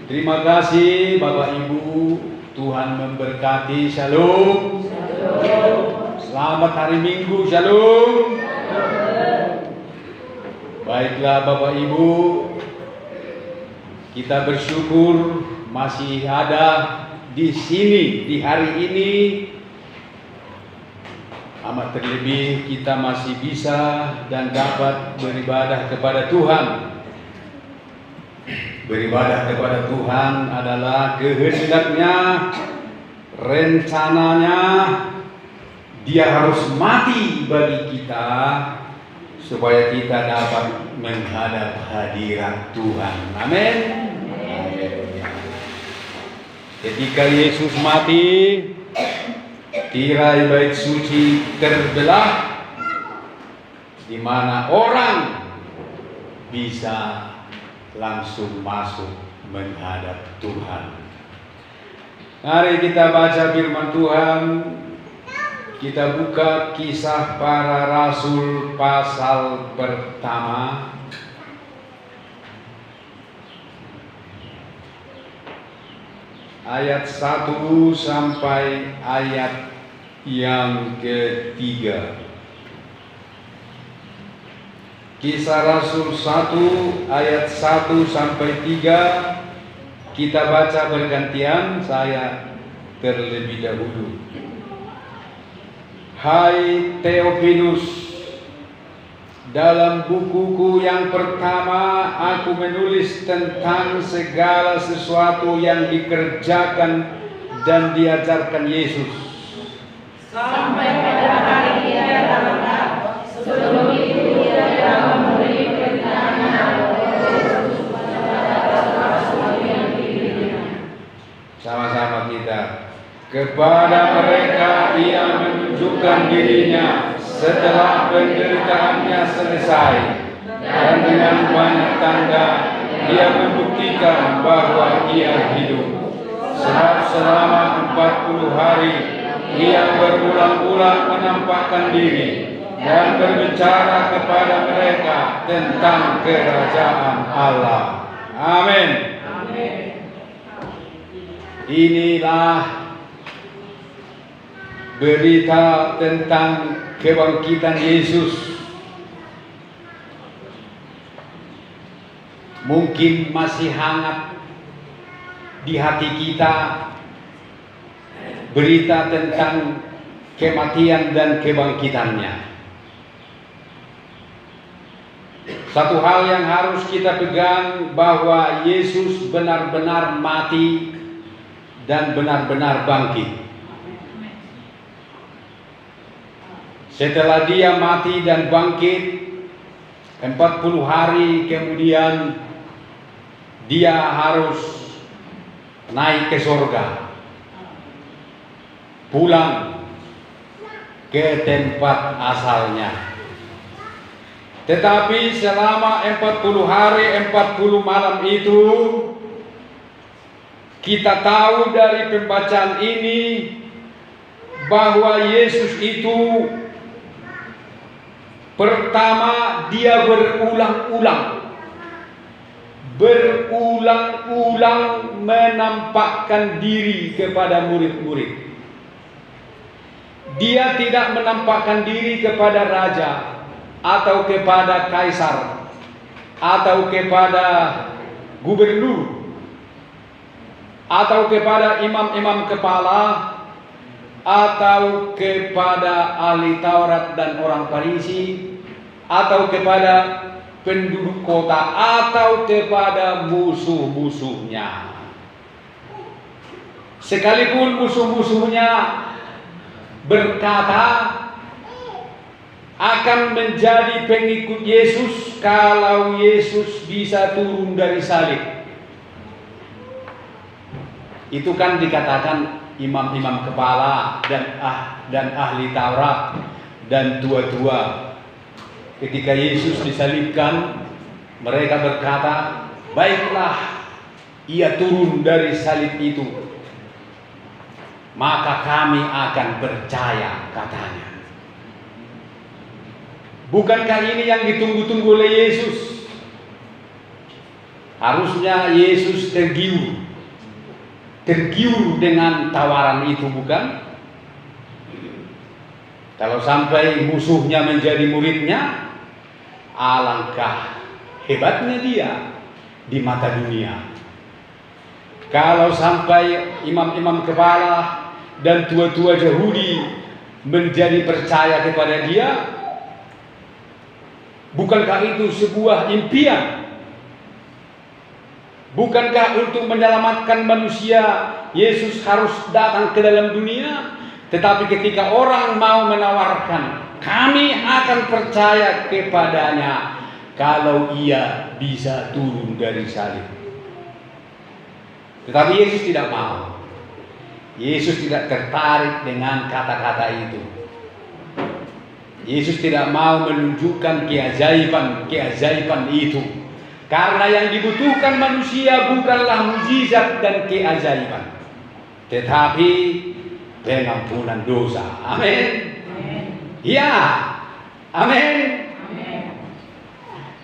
Terima kasih Bapak Ibu, Tuhan memberkati. Shalom. Selamat hari Minggu. Shalom. Baiklah Bapak Ibu, kita bersyukur masih ada di sini di hari ini. Amat terlebih kita masih bisa dan dapat beribadah kepada Tuhan. Beribadah kepada Tuhan adalah kehendak-Nya, rencananya. Dia harus mati bagi kita supaya kita dapat menghadap hadirat Tuhan. Amin. Ketika Yesus mati, tirai bait suci terbelah, di mana orang bisa langsung masuk menghadap Tuhan. Mari kita baca firman Tuhan. Kita buka Kisah Para Rasul pasal pertama. Ayat 1 sampai ayat yang ketiga. Kisah Rasul 1 ayat 1 sampai 3. Kita baca bergantian, saya terlebih dahulu. Hai Theophilus, dalam bukuku yang pertama aku menulis tentang segala sesuatu yang dikerjakan dan diajarkan Yesus sampai pada hari Dia datang. Sebelum itu Dia telah memberi perintahnya sama-sama kita. Kepada mereka Ia menunjukkan dirinya setelah penderitaannya selesai, dan dengan banyak tanda Dia membuktikan bahwa Ia hidup. Sebab selama 40 hari Ia berulang-ulang menampakkan diri dan berbicara kepada mereka tentang kerajaan Allah. Amin. Inilah berita tentang kebangkitan Yesus. Mungkin masih hangat di hati kita berita tentang kematian dan kebangkitannya. Satu hal yang harus kita pegang, bahwa Yesus benar-benar mati dan benar-benar bangkit. Setelah Dia mati dan bangkit, 40 hari kemudian Dia harus naik ke surga, pulang ke tempat asalnya. Tetapi selama 40 hari 40 malam itu, kita tahu dari pembacaan ini bahwa Yesus itu pertama Dia berulang-ulang menampakkan diri kepada murid-murid. Dia tidak menampakkan diri kepada raja atau kepada kaisar atau kepada gubernur atau kepada imam-imam kepala atau kepada ahli Taurat dan orang Farisi atau kepada penduduk kota atau kepada musuh-musuhnya. Sekalipun musuh-musuhnya berkata akan menjadi pengikut Yesus kalau Yesus bisa turun dari salib. Itu kan dikatakan imam-imam kepala dan ahli Taurat dan tua-tua. Ketika Yesus disalibkan, mereka berkata, baiklah, Ia turun dari salib itu, maka kami akan percaya, katanya. Bukankah ini yang ditunggu-tunggu oleh Yesus? Harusnya Yesus tergiur dengan tawaran itu, bukan? Kalau sampai musuhnya menjadi muridnya, alangkah hebatnya dia di mata dunia. Kalau sampai imam-imam kepala dan tua-tua Yahudi menjadi percaya kepada dia, bukankah itu sebuah impian? Bukankah untuk menyelamatkan manusia Yesus harus datang ke dalam dunia? Tetapi ketika orang mau menawarkan, kami akan percaya kepadanya kalau ia bisa turun dari salib. Tetapi Yesus tidak mau. Yesus tidak tertarik dengan kata-kata itu. Yesus tidak mau menunjukkan keajaiban itu. Karena yang dibutuhkan manusia bukanlah mujizat dan keajaiban, tetapi pengampunan dosa. Amin. Ya, amin.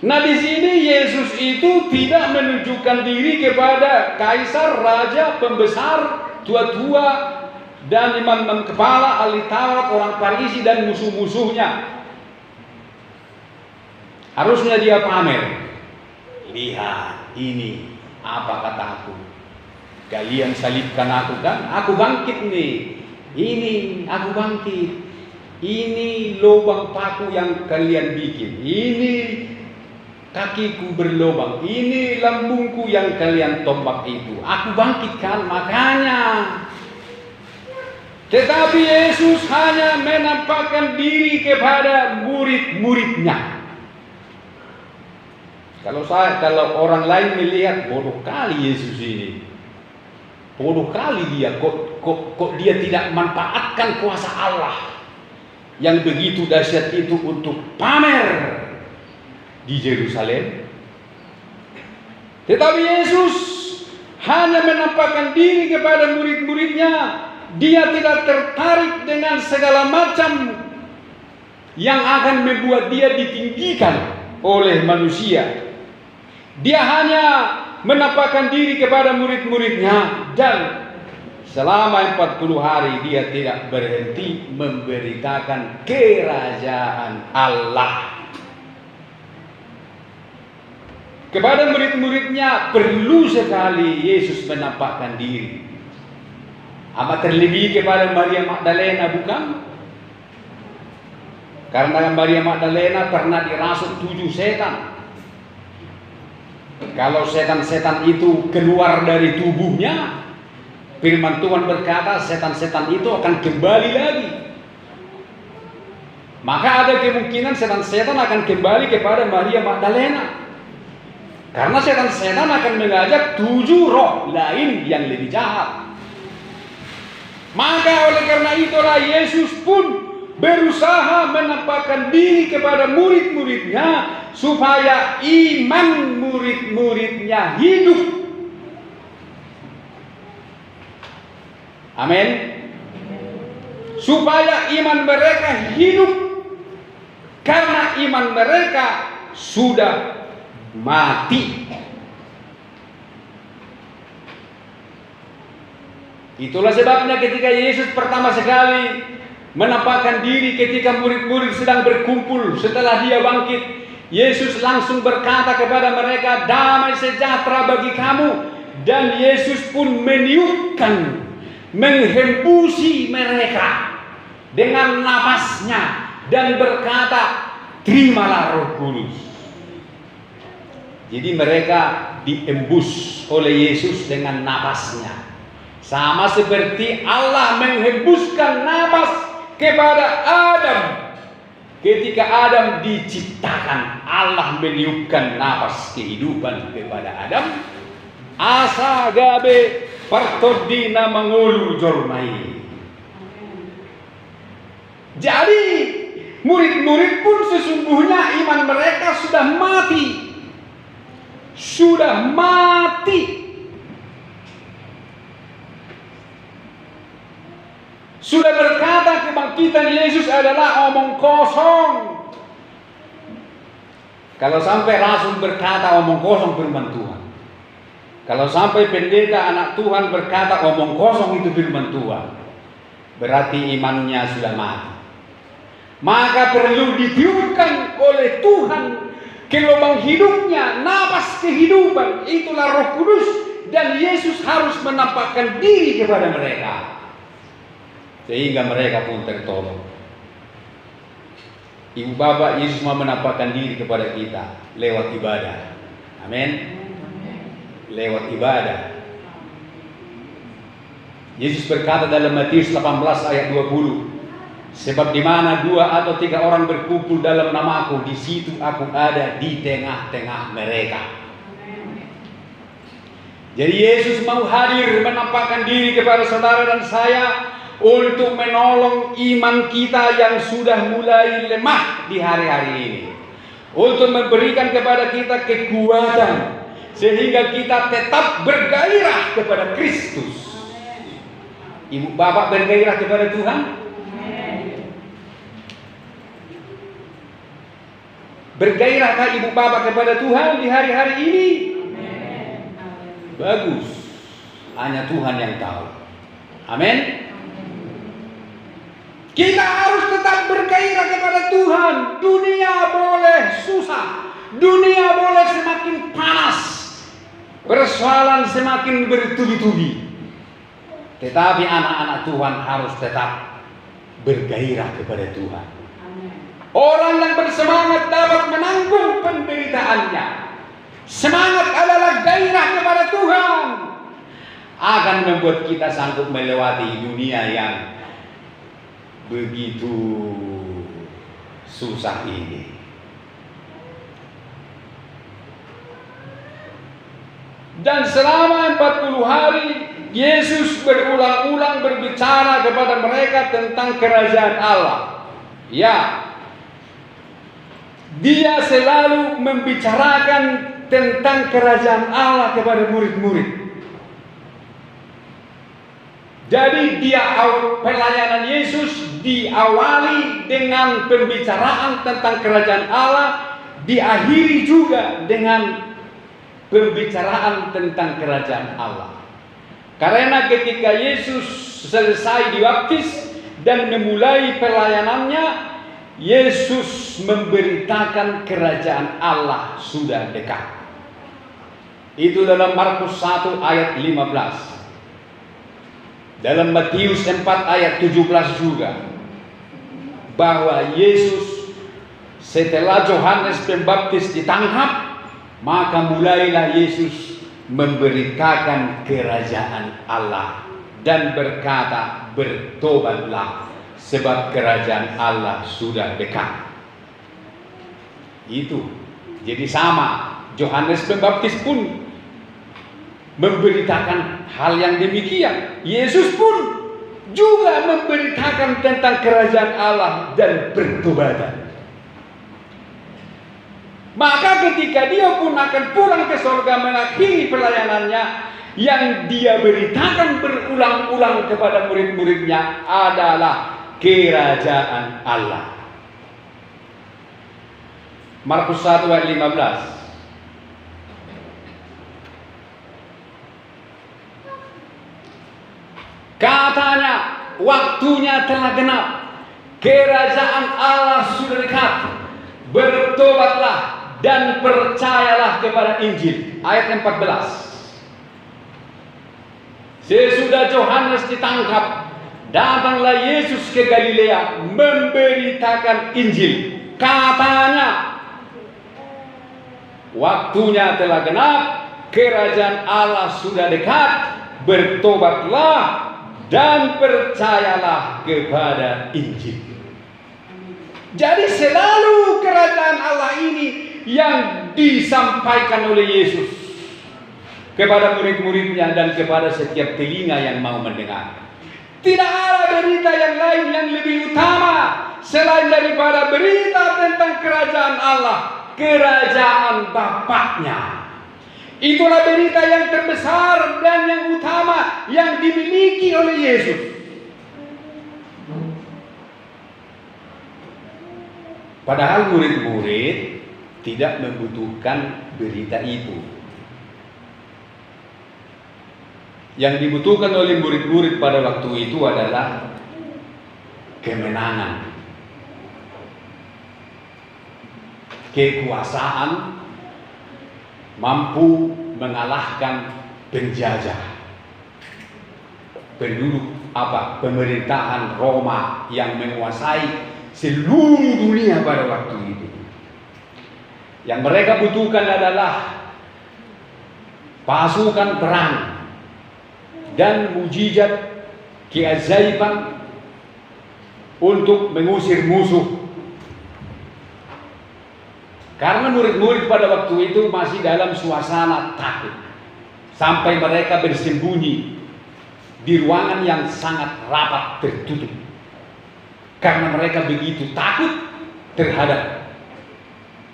Nah, di sini Yesus itu tidak menunjukkan diri kepada kaisar, raja, pembesar, tua-tua, dan imam-imam kepala, ahli Taurat, orang Farisi, dan musuh-musuhnya. Harusnya dia pamer. Lihat, ini apa kataku. Kalian salibkan aku kan? Aku bangkit nih. Ini aku bangkit. Ini lubang paku yang kalian bikin. Ini kakiku berlubang. Ini lambungku yang kalian tombak itu. Aku bangkit kan? Makanya. Tetapi Yesus hanya menampakkan diri kepada murid-muridnya. Kalau orang lain melihat, bodoh kali Yesus ini, bodoh kali dia, kok dia tidak manfaatkan kuasa Allah yang begitu dahsyat itu untuk pamer di Yerusalem. Tetapi Yesus hanya menampakkan diri kepada murid-muridnya. Dia tidak tertarik dengan segala macam yang akan membuat dia ditinggikan oleh manusia. Dia hanya menampakkan diri kepada murid-muridnya, dan selama 40 hari dia tidak berhenti memberitakan kerajaan Allah. Kepada murid-muridnya perlu sekali Yesus menampakkan diri. Amat terlebih kepada Maria Magdalena, bukan? Karena Maria Magdalena pernah dirasuk 7 setan. Kalau setan-setan itu keluar dari tubuhnya, firman Tuhan berkata setan-setan itu akan kembali lagi. Maka ada kemungkinan setan-setan akan kembali kepada Maria Magdalena. Karena setan-setan akan mengajak 7 roh lain yang lebih jahat. Maka oleh karena itulah Yesus pun berusaha menampakkan diri kepada murid-muridnya supaya iman murid-muridnya hidup. Amin. Supaya iman mereka hidup, karena iman mereka sudah mati. Itulah sebabnya ketika Yesus pertama sekali menampakkan diri ketika murid-murid sedang berkumpul setelah dia bangkit, Yesus langsung berkata kepada mereka, damai sejahtera bagi kamu. Dan Yesus pun meniupkan, menghembusi mereka dengan napasnya dan berkata, terimalah Roh Kudus. Jadi mereka diembus oleh Yesus dengan napasnya. Sama seperti Allah menghembuskan napas kepada Adam. Ketika Adam diciptakan, Allah meniupkan napas kehidupan kepada Adam. Asa gabe partodina mengulur jormai. Jadi murid-murid pun sesungguhnya iman mereka sudah mati. Sudah mati. Sudah berkata kebangkitan Yesus adalah omong kosong. Kalau sampai Rasul berkata omong kosong firman Tuhan, Kalau sampai pendeta anak Tuhan berkata omong kosong itu firman Tuhan, berarti imannya sudah mati. Maka perlu ditiupkan oleh Tuhan ke lubang hidupnya napas kehidupan, itulah Roh Kudus, dan Yesus harus menampakkan diri kepada mereka sehingga mereka pun tertolong. Ibu Bapak, Yesus mau menampakkan diri kepada kita lewat ibadah. Amin. Lewat ibadah. Yesus berkata dalam Matius 18 ayat 20, sebab di mana 2 atau 3 orang berkumpul dalam namaku, di situ aku ada di tengah-tengah mereka. Jadi Yesus mau hadir menampakkan diri kepada saudara dan saya untuk menolong iman kita yang sudah mulai lemah di hari-hari ini, untuk memberikan kepada kita kekuatan sehingga kita tetap bergairah kepada Kristus. Ibu Bapak bergairah kepada Tuhan? Bergairahkah Ibu Bapak kepada Tuhan di hari-hari ini? Bagus. Hanya Tuhan yang tahu. Amin. Kita harus tetap bergairah kepada Tuhan. Dunia boleh susah, dunia boleh semakin panas, persoalan semakin bertubi-tubi, tetapi anak-anak Tuhan harus tetap bergairah kepada Tuhan. Orang yang bersemangat dapat menanggung penderitaannya. Semangat adalah gairah kepada Tuhan, akan membuat kita sanggup melewati dunia yang begitu susah ini. Dan selama 40 hari Yesus berulang-ulang berbicara kepada mereka tentang kerajaan Allah. Ya, Dia selalu membicarakan tentang kerajaan Allah kepada murid-murid. Jadi pelayanan Yesus diawali dengan pembicaraan tentang kerajaan Allah, diakhiri juga dengan pembicaraan tentang kerajaan Allah. Karena ketika Yesus selesai dibaptis dan memulai pelayanannya, Yesus memberitakan kerajaan Allah sudah dekat. Itu dalam Markus 1 ayat 15. Dalam Matius 4 ayat 17 juga, bahwa Yesus setelah Yohanes Pembaptis ditangkap, maka mulailah Yesus memberitakan kerajaan Allah dan berkata, bertobatlah sebab kerajaan Allah sudah dekat. Itu jadi sama, Yohanes Pembaptis pun memberitakan hal yang demikian. Yesus pun juga memberitakan tentang kerajaan Allah dan pertobatan. Maka ketika dia pun akan pulang ke surga mengakhiri pelayanannya, yang dia beritakan berulang-ulang kepada murid-muridnya adalah kerajaan Allah. Markus 1 ayat 15. Katanya, waktunya telah genap, kerajaan Allah sudah dekat, bertobatlah dan percayalah kepada Injil. Ayat 14. Sesudah Yohanes ditangkap, datanglah Yesus ke Galilea memberitakan Injil. Katanya, waktunya telah genap, kerajaan Allah sudah dekat, bertobatlah dan percayalah kepada Injil. Jadi selalu kerajaan Allah ini yang disampaikan oleh Yesus kepada murid-muridnya dan kepada setiap telinga yang mau mendengar. Tidak ada berita yang lain yang lebih utama selain daripada berita tentang kerajaan Allah, kerajaan Bapaknya. Itulah berita yang terbesar dan yang utama yang dimiliki oleh Yesus. Padahal murid-murid tidak membutuhkan berita itu. Yang dibutuhkan oleh murid-murid pada waktu itu adalah kemenangan, kekuasaan, mampu mengalahkan penjajah, penduduk pemerintahan Roma yang menguasai seluruh dunia pada waktu itu. Yang mereka butuhkan adalah pasukan perang dan mujizat keajaiban untuk mengusir musuh. Karena murid-murid pada waktu itu masih dalam suasana takut, sampai mereka bersembunyi di ruangan yang sangat rapat tertutup, karena mereka begitu takut terhadap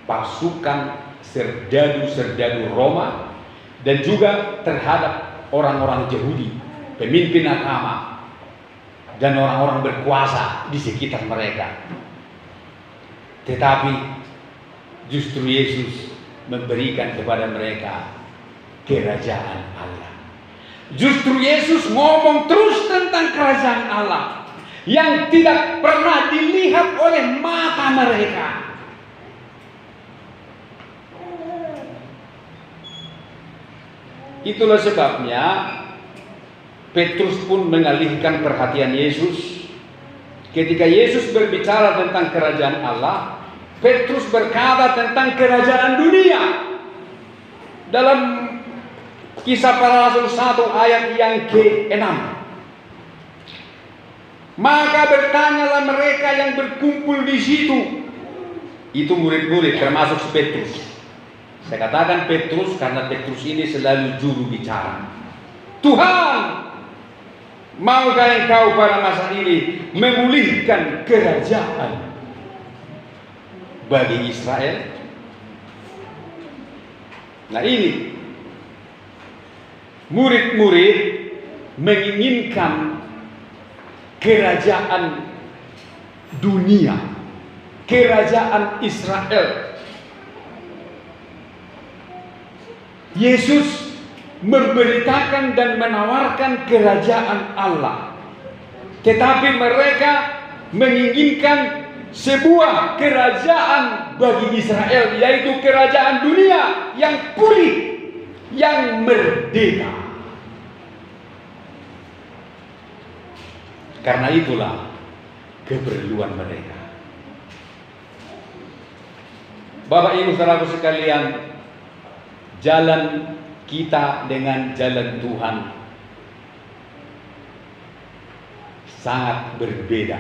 pasukan serdadu-serdadu Roma dan juga terhadap orang-orang Yahudi, pemimpin agama dan orang-orang berkuasa di sekitar mereka. Tetapi justru Yesus memberikan kepada mereka kerajaan Allah. Justru Yesus ngomong terus tentang kerajaan Allah yang tidak pernah dilihat oleh mata mereka. Itulah sebabnya Petrus pun mengalihkan perhatian Yesus. Ketika Yesus berbicara tentang kerajaan Allah, Petrus berkata tentang kerajaan dunia. Dalam Kisah Para Rasul 1 ayat yang ke-6. Maka bertanyalah mereka yang berkumpul di situ. Itu murid-murid termasuk Petrus. Saya katakan Petrus karena Petrus ini selalu juru bicara. Tuhan, maukah Engkau pada masa ini memulihkan kerajaan bagi Israel? Nah, ini murid-murid menginginkan kerajaan dunia, kerajaan Israel. Yesus memberitakan dan menawarkan kerajaan Allah, tetapi mereka menginginkan sebuah kerajaan bagi Israel, yaitu kerajaan dunia yang pulih, yang merdeka. Karena itulah keperluan mereka. Bapak Ibu saudaraku sekalian, jalan kita dengan jalan Tuhan sangat berbeda.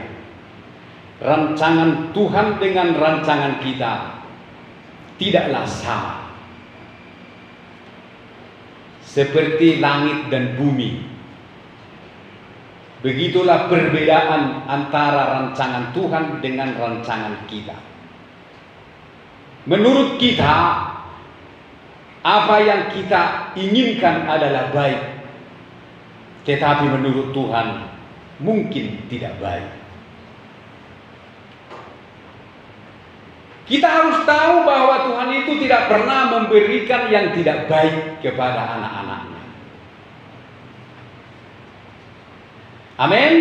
Rancangan Tuhan dengan rancangan kita tidaklah sama. Seperti langit dan bumi, begitulah perbedaan antara rancangan Tuhan dengan rancangan kita. Menurut kita, apa yang kita inginkan adalah baik, tetapi menurut Tuhan mungkin tidak baik. Kita harus tahu bahwa Tuhan itu tidak pernah memberikan yang tidak baik kepada anak-anaknya. Amin.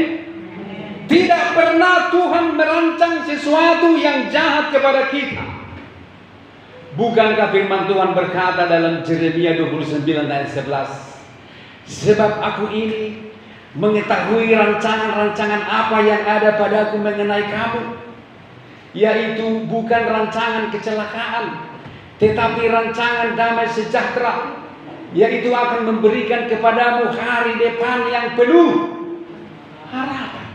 Tidak pernah Tuhan merancang sesuatu yang jahat kepada kita. Bukankah firman Tuhan berkata dalam Yeremia 29 ayat 11, sebab aku ini mengetahui rancangan-rancangan apa yang ada padaku mengenai kamu, yaitu bukan rancangan kecelakaan, tetapi rancangan damai sejahtera, yaitu akan memberikan kepadamu hari depan yang penuh harapan.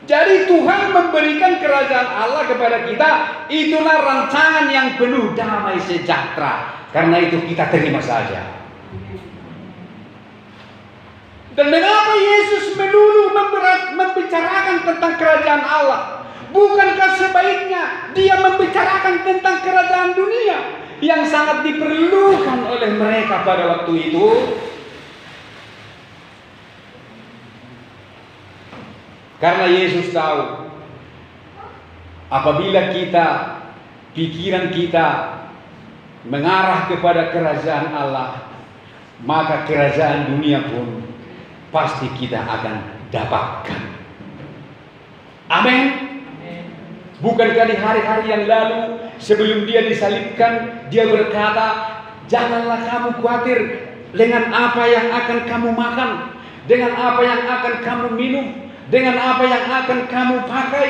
Jadi Tuhan memberikan kerajaan Allah kepada kita, itulah rancangan yang penuh damai sejahtera. Karena itu kita terima saja. Dan mengapa Yesus melulu membicarakan tentang kerajaan Allah? Bukankah sebaiknya dia membicarakan tentang kerajaan dunia yang sangat diperlukan oleh mereka pada waktu itu? Karena Yesus tahu, apabila pikiran kita mengarah kepada kerajaan Allah, maka kerajaan dunia pun pasti kita akan dapatkan. Amin. Bukankah di hari-hari yang lalu sebelum dia disalibkan, dia berkata, janganlah kamu khawatir dengan apa yang akan kamu makan, dengan apa yang akan kamu minum, dengan apa yang akan kamu pakai.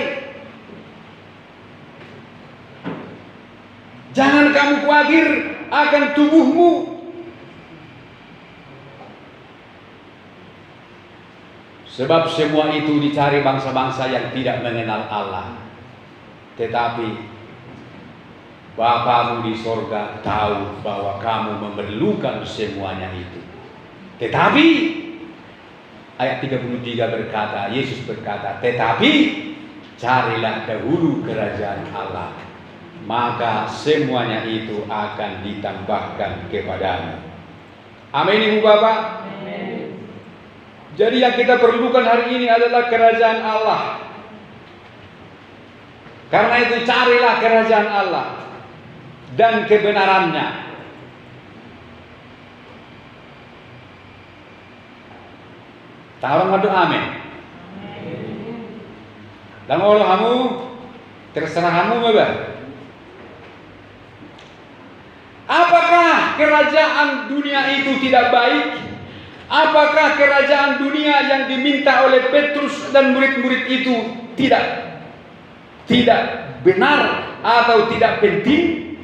Jangan kamu khawatir akan tubuhmu. Sebab semua itu dicari bangsa-bangsa yang tidak mengenal Allah. Tetapi Bapamu di sorga tahu bahwa kamu memerlukan semuanya itu. Tetapi ayat 33 berkata, Yesus berkata, tetapi carilah dahulu kerajaan Allah, maka semuanya itu akan ditambahkan kepadamu. Amin, Ibu Bapak. Jadi yang kita perlukan hari ini adalah kerajaan Allah. Karena itu carilah kerajaan Allah dan kebenarannya. Tahu ngadu amin. Dan Allah kamu terserah kamu bapak. Apakah kerajaan dunia itu tidak baik? Apakah kerajaan dunia yang diminta oleh Petrus dan murid-murid itu tidak benar atau tidak penting?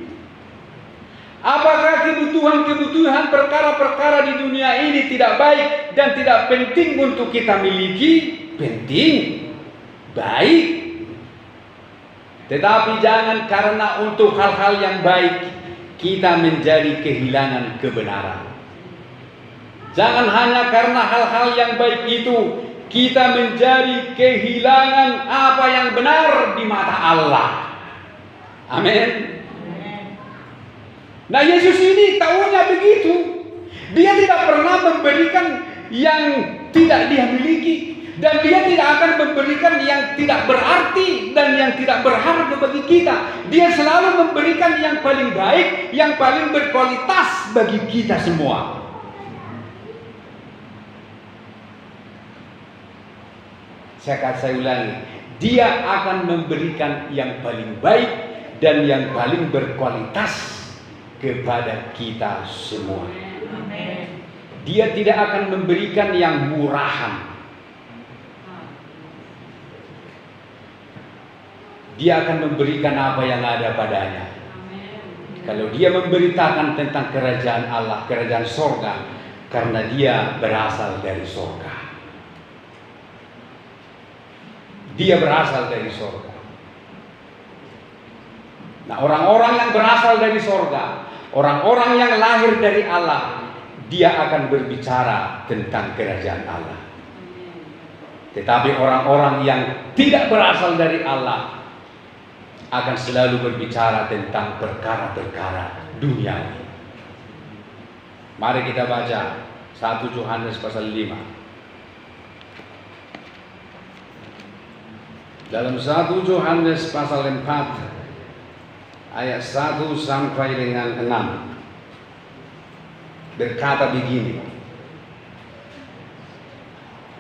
Apakah kebutuhan-kebutuhan perkara-perkara di dunia ini tidak baik dan tidak penting untuk kita miliki? Penting, baik. Tetapi jangan karena untuk hal-hal yang baik kita menjadi kehilangan kebenaran. Jangan hanya karena hal-hal yang baik itu kita menjadi kehilangan apa yang benar di mata Allah. Amin. Nah, Yesus ini tahunya begitu. Dia tidak pernah memberikan yang tidak dia miliki, dan dia tidak akan memberikan yang tidak berarti dan yang tidak berharga bagi kita. Dia selalu memberikan yang paling baik, yang paling berkualitas bagi kita semua. Saya ulangi, dia akan memberikan yang paling baik dan yang paling berkualitas kepada kita semua. Dia tidak akan memberikan yang murahan. Dia akan memberikan apa yang ada padanya. Kalau dia memberitakan tentang kerajaan Allah, kerajaan sorga, karena dia berasal dari sorga. Dia berasal dari sorga. Nah, orang-orang yang berasal dari sorga, orang-orang yang lahir dari Allah, dia akan berbicara tentang kerajaan Allah. Tetapi orang-orang yang tidak berasal dari Allah akan selalu berbicara tentang perkara-perkara duniawi. Mari kita baca 1 Yohanes pasal 5. Dalam 1 Yohanes pasal 4 ayat 1 sampai dengan 6 berkata begini.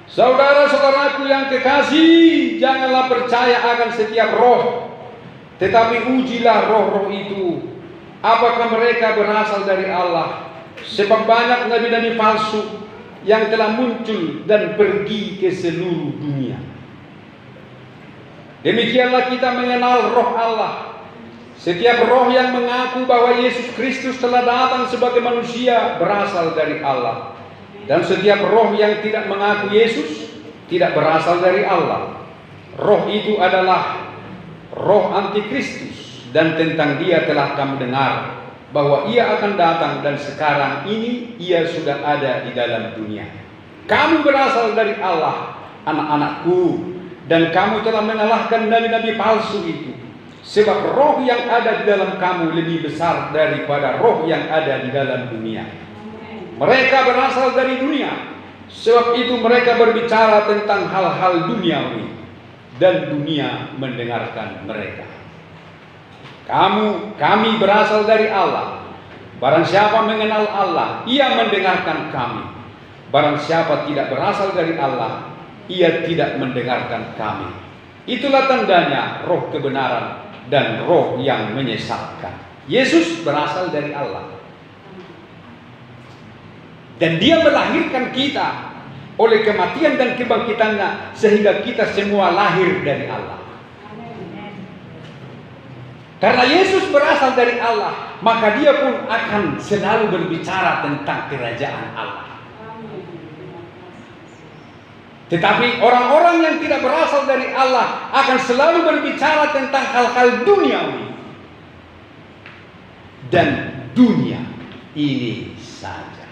Saudara-saudaraku yang kekasih, janganlah percaya akan setiap roh, tetapi ujilah roh-roh itu, apakah mereka berasal dari Allah. Sebab banyak nabi-nabi palsu yang telah muncul dan pergi ke seluruh dunia. Demikianlah kita mengenal roh Allah. Setiap roh yang mengaku bahwa Yesus Kristus telah datang sebagai manusia berasal dari Allah. Dan setiap roh yang tidak mengaku Yesus tidak berasal dari Allah. Roh itu adalah roh antikristus, dan tentang dia telah kamu dengar bahwa ia akan datang, dan sekarang ini ia sudah ada di dalam dunia. Kamu berasal dari Allah, anak-anakku, dan kamu telah mengalahkan nabi-nabi palsu itu. Sebab roh yang ada di dalam kamu lebih besar daripada roh yang ada di dalam dunia. Mereka berasal dari dunia, sebab itu mereka berbicara tentang hal-hal duniawi, dan dunia mendengarkan mereka. Kami berasal dari Allah. Barang siapa mengenal Allah, ia mendengarkan kami. Barang siapa tidak berasal dari Allah, ia tidak mendengarkan kami. Itulah tandanya roh kebenaran dan roh yang menyesatkan. Yesus berasal dari Allah. Dan dia melahirkan kita oleh kematian dan kebangkitannya, sehingga kita semua lahir dari Allah. Karena Yesus berasal dari Allah, maka dia pun akan selalu berbicara tentang kerajaan Allah. Tetapi orang-orang yang tidak berasal dari Allah akan selalu berbicara tentang hal-hal duniawi. Dan dunia ini saja.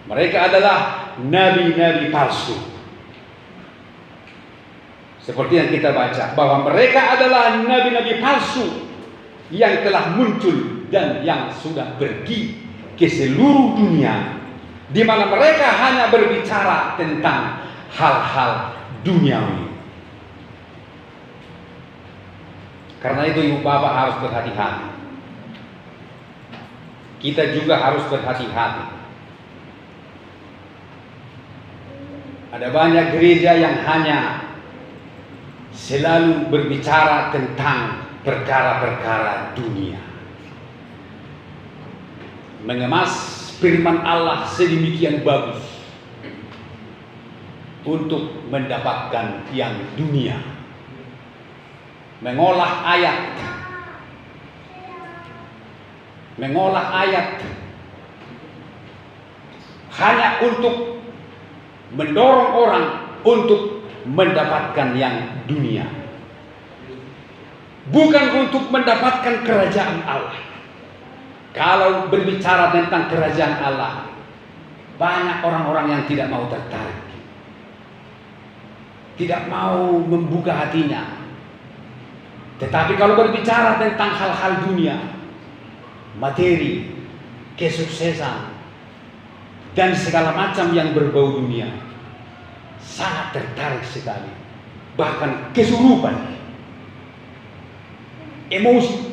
Mereka adalah nabi-nabi palsu. Seperti yang kita baca, bahwa mereka adalah nabi-nabi palsu yang telah muncul dan yang sudah pergi ke seluruh dunia, di mana mereka hanya berbicara tentang hal-hal duniawi. Karena itu ibu bapak harus berhati-hati. Kita juga harus berhati-hati. Ada banyak gereja yang hanya selalu berbicara tentang perkara-perkara dunia, mengemas firman Allah sedemikian bagus untuk mendapatkan yang dunia, mengolah ayat hanya untuk mendorong orang untuk mendapatkan yang dunia, bukan untuk mendapatkan kerajaan Allah. Kalau berbicara tentang kerajaan Allah, banyak orang-orang yang tidak mau tertarik, tidak mau membuka hatinya. Tetapi kalau berbicara tentang hal-hal dunia, materi, kesuksesan, dan segala macam yang berbau dunia, sangat tertarik sekali, bahkan kesurupan, emosi,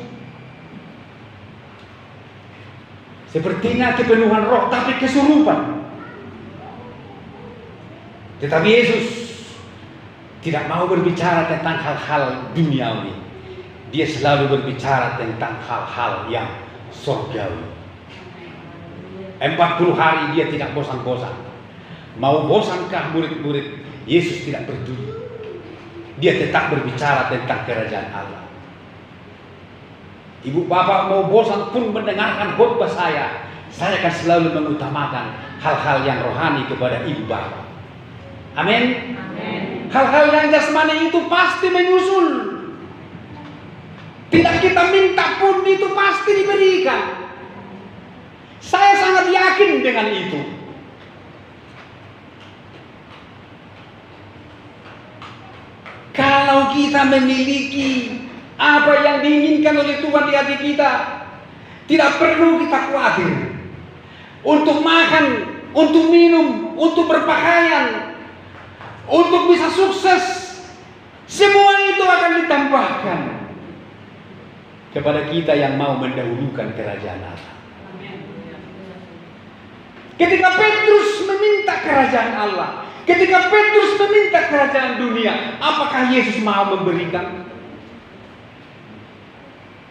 sepertinya kepenuhan roh tapi kesurupan. Tetapi Yesus tidak mau berbicara tentang hal-hal duniawi. Dia selalu berbicara tentang hal-hal yang surgawi. 40 hari dia tidak bosan-bosan. Mau bosankah murid-murid? Yesus tidak peduli. Dia tetap berbicara tentang kerajaan Allah. Ibu bapak mau bosan pun mendengarkan khotbah saya akan selalu mengutamakan hal-hal yang rohani kepada ibu bapak. Amin. Hal-hal yang jasmani itu pasti menyusul. Tidak kita minta pun itu pasti diberikan. Saya sangat yakin dengan itu. Kalau kita memiliki apa yang diinginkan oleh Tuhan di hati kita, tidak perlu kita khawatir untuk makan, untuk minum, untuk berpakaian, untuk bisa sukses. Semua itu akan ditambahkan kepada kita yang mau mendahulukan kerajaan Allah. Ketika Petrus meminta kerajaan Allah, ketika Petrus meminta kerajaan dunia, apakah Yesus mau memberikan?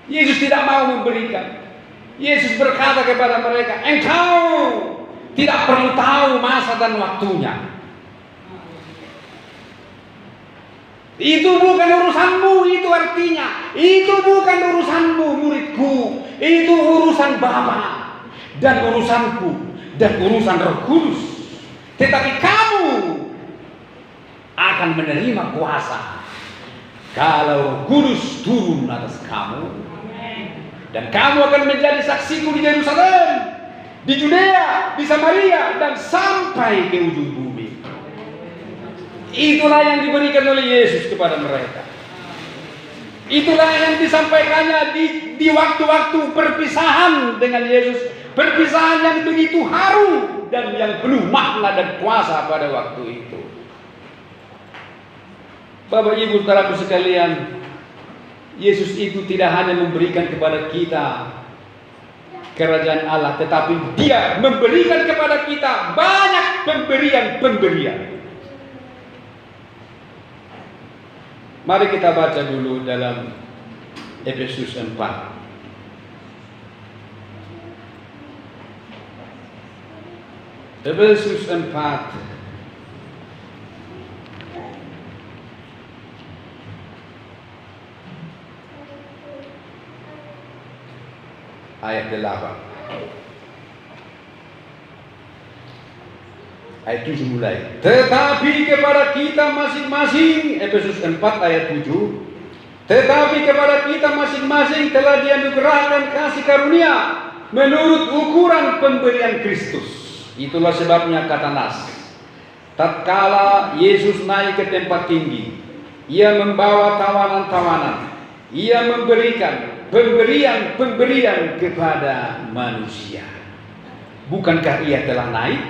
Yesus tidak mau memberikan. Yesus berkata kepada mereka, engkau tidak perlu tahu masa dan waktunya. Itu bukan urusanmu, itu artinya. Itu bukan urusanmu muridku. Itu urusan Bapa dan urusanku dan urusan Roh Kudus. Tetapi kamu akan menerima kuasa kalau Roh Kudus turun atas kamu, dan kamu akan menjadi saksiku di Yerusalem, di Judea, di Samaria, dan sampai ke ujung bumi. Itulah yang diberikan oleh Yesus kepada mereka. Itulah yang disampaikannya di waktu-waktu perpisahan dengan Yesus. Perpisahan yang begitu haru dan yang penuh makna dan kuasa pada waktu itu. Bapak Ibu saudaraku sekalian, Yesus itu tidak hanya memberikan kepada kita kerajaan Allah, tetapi Dia memberikan kepada kita banyak pemberian. Mari kita baca dulu dalam Efesus 4. Efesus 4 ayat 8. Ayat 7 mulai. Tetapi kepada kita masing-masing, Efesus 4 ayat 7. Tetapi kepada kita masing-masing telah dianugerahkan kasih karunia menurut ukuran pemberian Kristus. Itulah sebabnya kata Nas, tatkala Yesus naik ke tempat tinggi, Ia membawa tawanan-tawanan, Ia memberikan pemberian kepada manusia. Bukankah Ia telah naik?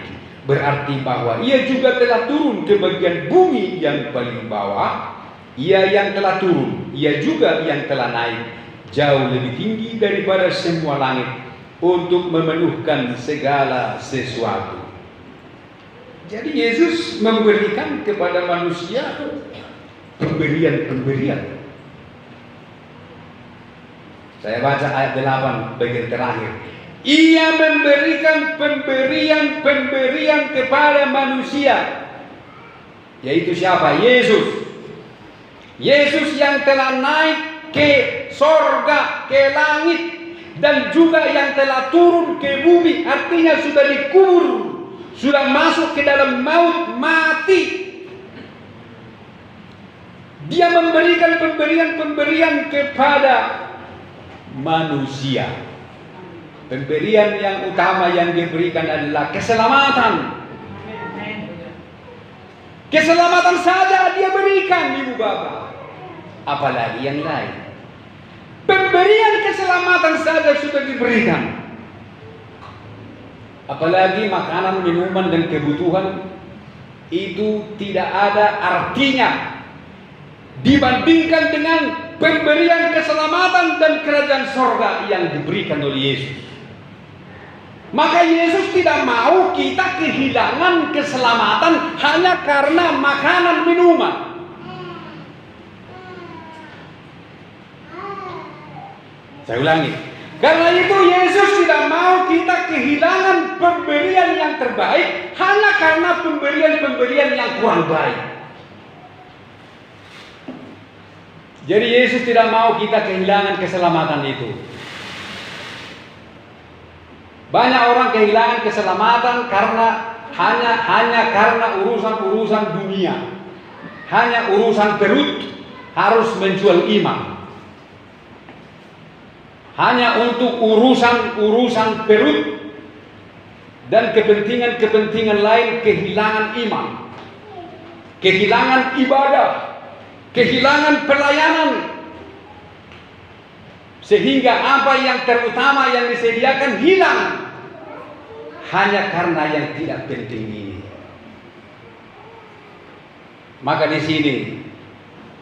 Berarti bahwa Ia juga telah turun ke bagian bumi yang paling bawah. Ia yang telah turun, Ia juga yang telah naik jauh lebih tinggi daripada semua langit untuk memenuhkan segala sesuatu. Jadi Yesus memberikan kepada manusia pemberian. Saya baca ayat 8 bagian terakhir. Ia memberikan pemberian kepada manusia. Yaitu siapa? Yesus. Yesus yang telah naik ke sorga, ke langit, dan juga yang telah turun ke bumi. Artinya sudah dikubur, sudah masuk ke dalam maut, mati. Dia memberikan pemberian kepada manusia. Pemberian yang utama yang diberikan adalah keselamatan. Keselamatan saja Dia berikan, Ibu Bapak. Apalagi yang lain. Pemberian keselamatan saja sudah diberikan. Apalagi makanan, minuman, dan kebutuhan itu tidak ada artinya dibandingkan dengan pemberian keselamatan dan kerajaan sorga yang diberikan oleh Yesus. Maka Yesus tidak mau kita kehilangan keselamatan hanya karena makanan minuman. Saya ulangi. Karena itu Yesus tidak mau kita kehilangan pemberian yang terbaik hanya karena pemberian yang kurang baik. Jadi Yesus tidak mau kita kehilangan keselamatan itu. Banyak orang kehilangan keselamatan karena hanya karena urusan dunia. Hanya urusan perut, harus menjual iman. Hanya untuk urusan perut dan kepentingan lain kehilangan iman. Kehilangan ibadah, kehilangan pelayanan. Sehingga apa yang terutama yang disediakan hilang hanya karena yang tidak penting ini. Maka di sini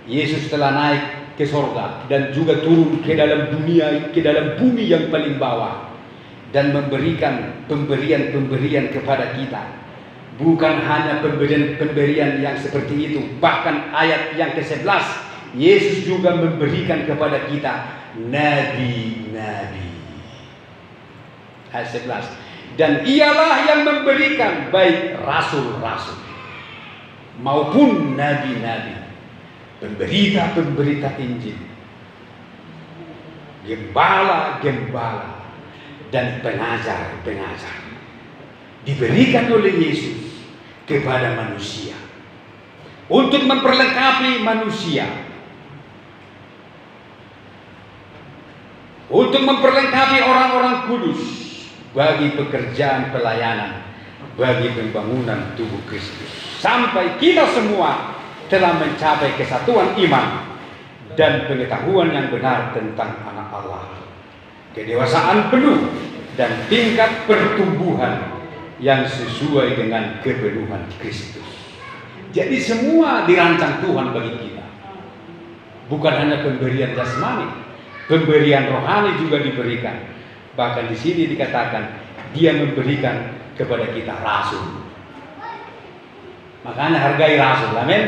Yesus telah naik ke sorga dan juga turun ke dalam dunia, ke dalam bumi yang paling bawah, dan memberikan pemberian kepada kita. Bukan hanya pemberian yang seperti itu, bahkan ayat yang ke-11 Yesus juga memberikan kepada kita nabi-nabi. Ayat 11. Dan ialah yang memberikan baik rasul-rasul maupun nabi-nabi, pemberita Injil, gembala dan pengajar diberikan oleh Yesus kepada manusia untuk memperlengkapi manusia, untuk memperlengkapi orang-orang kudus bagi pekerjaan pelayanan, bagi pembangunan tubuh Kristus, sampai kita semua telah mencapai kesatuan iman dan pengetahuan yang benar tentang Anak Allah, kedewasaan penuh dan tingkat pertumbuhan yang sesuai dengan kepenuhan Kristus. Jadi semua dirancang Tuhan bagi kita. Bukan hanya pemberian jasmani, pemberian rohani juga diberikan. Bahkan di sini dikatakan Dia memberikan kepada kita rasul. Makanya hargai rasul. Amin.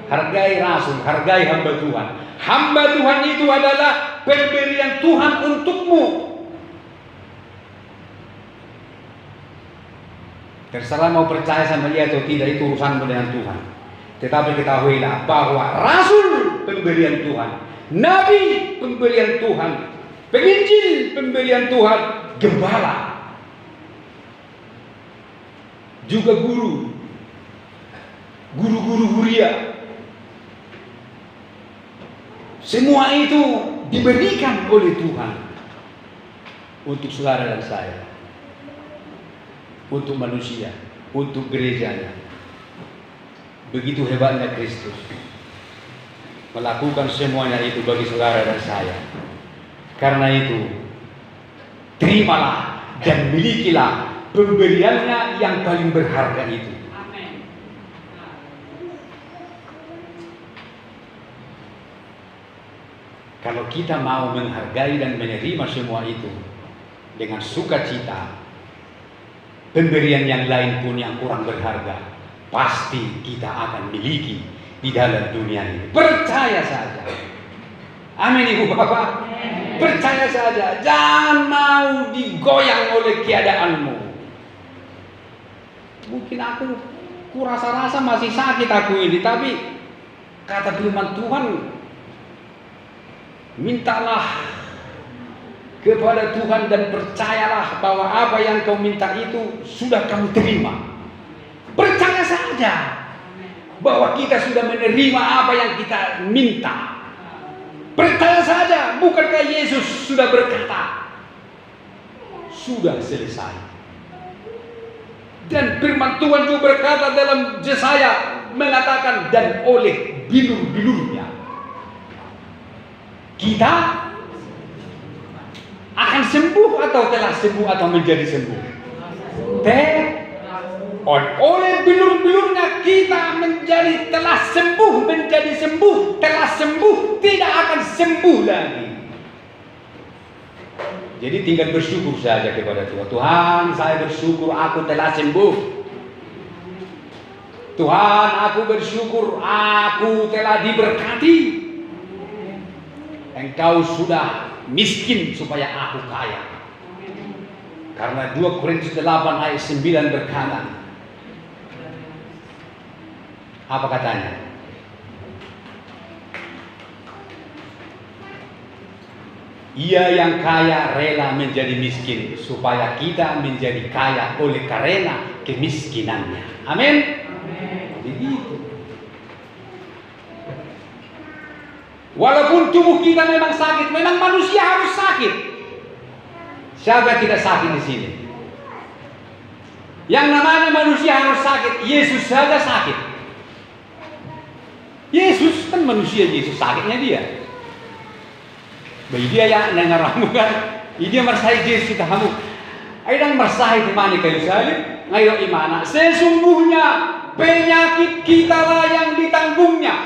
Hargai rasul, hargai hamba Tuhan. Hamba Tuhan itu adalah pemberian Tuhan untukmu. Terserah mau percaya sama dia atau tidak, itu urusanmu dengan Tuhan. Tetapi ketahuilah bahwa rasul pemberian Tuhan, nabi pemberian Tuhan, penginjil pemberian Tuhan, gembala, juga guru huria. Semua itu diberikan oleh Tuhan untuk saudara dan saya, untuk manusia, untuk gerejanya. Begitu hebatnya Kristus melakukan semuanya itu bagi saudara dan saya. Karena itu, terimalah dan milikilah pemberiannya yang paling berharga itu. Kalau kita mau menghargai dan menerima semua itu dengan sukacita, pemberian yang lain pun yang kurang berharga pasti kita akan miliki di dalam dunia ini. Percaya saja. Amin ibu bapak. Percaya saja. Jangan mau digoyang oleh keadaanmu. Mungkin aku rasa masih sakit aku ini, tapi kata firman Tuhan, mintalah kepada Tuhan dan percayalah bahwa apa yang kau minta itu sudah kamu terima. Percaya saja bahwa kita sudah menerima apa yang kita minta. Percaya saja, bukankah Yesus sudah berkata, sudah selesai. Dan firman Tuhan juga berkata dalam Yesaya, mengatakan, dan oleh bilur-bilurnya kita akan sembuh atau telah sembuh atau menjadi sembuh. Oleh bilur-bilurnya kita telah sembuh, menjadi sembuh, telah sembuh, tidak akan sembuh lagi. Jadi tinggal bersyukur saja kepada Tuhan. Tuhan, saya bersyukur aku telah sembuh. Tuhan, aku bersyukur aku telah diberkati. Engkau sudah miskin supaya aku kaya. Karena 2 Korintus 8 ayat 9 berkata, apa katanya? Ia yang kaya rela menjadi miskin supaya kita menjadi kaya oleh karena kemiskinannya. Amin. Begitu. Walaupun tubuh kita memang sakit, memang manusia harus sakit. Siapa yang tidak sakit di sini? Yang namanya manusia harus sakit. Yesus saja sakit. Yesus kan manusia, Yesus sakitnya dia. Bagi dia ya nangaramu kan. Dia mersai Yesus kita hamu. Aidang mersai di mana kayu salib? Ngayon imana. Sesungguhnya penyakit kita lah yang ditanggungnya.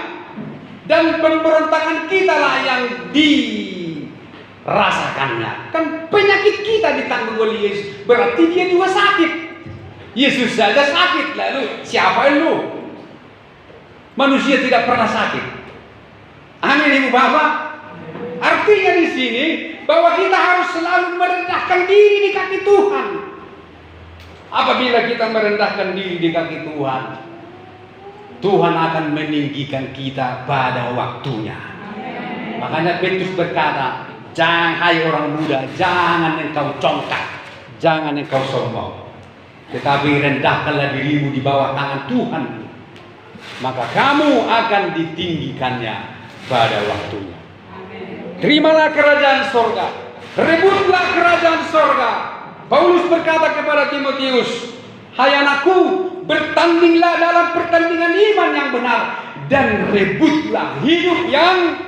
Dan pemberontakan kita lah yang dirasakannya. Kan penyakit kita ditanggung oleh Yesus. Berarti dia juga sakit. Yesus saja sakit. Lalu siapa lu? Manusia tidak pernah sakit. Amin ibu bapak. Artinya di sini bahwa kita harus selalu merendahkan diri di kaki Tuhan. Apabila kita merendahkan diri di kaki Tuhan, Tuhan akan meninggikan kita pada waktunya. Makanya Petrus berkata, jangan hai orang muda, jangan engkau congkak, jangan engkau sombong, tetapi rendahkanlah dirimu di bawah tangan Tuhan, maka kamu akan ditinggikannya pada waktunya. Terimalah kerajaan sorga, rebutlah kerajaan sorga. Paulus berkata kepada Timotius, hai anakku, bertandinglah dalam pertandingan iman yang benar dan rebutlah hidup yang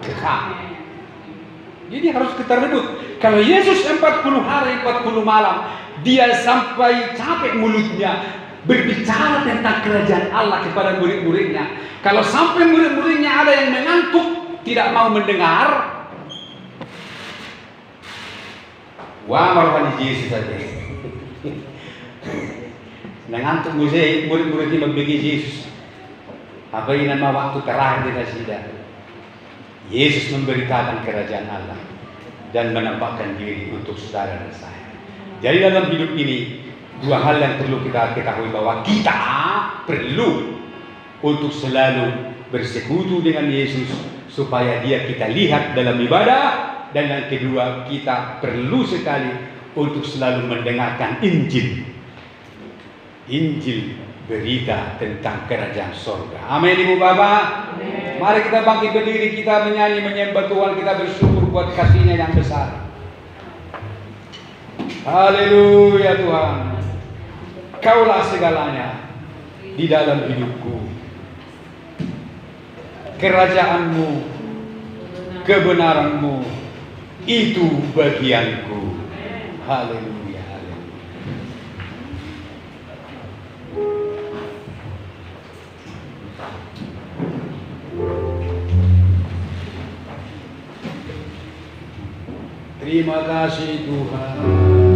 kekal. Jadi harus kita rebut. Kalau Yesus 40 hari 40 malam, dia sampai capek mulutnya berbicara tentang kerajaan Allah kepada murid-muridnya. Kalau sampai murid-muridnya ada yang mengantuk, tidak mau mendengar, Wah, marohan Yesus saja. Nangantuk murid-murid magbagi Yesus. Apa ini nama waktu terakhir di Nasida? Yesus memberitakan kerajaan Allah dan menampakkan diri untuk saudara dan saya. Jadi dalam hidup ini dua hal yang perlu kita ketahui, bahwa kita perlu untuk selalu bersekutu dengan Yesus supaya dia kita lihat dalam ibadah, dan yang kedua kita perlu sekali untuk selalu mendengarkan Injil berita tentang kerajaan sorga. Amin Ibu Bapak. Amin. Mari kita bangkit berdiri, kita menyanyi menyembah Tuhan, kita bersyukur buat kasih-Nya yang besar. Haleluya Tuhan, Kaulah segalanya di dalam hidupku. Kerajaan-Mu, kebenaran-Mu, itu bagianku. Haleluya, haleluya. Terima kasih Tuhan.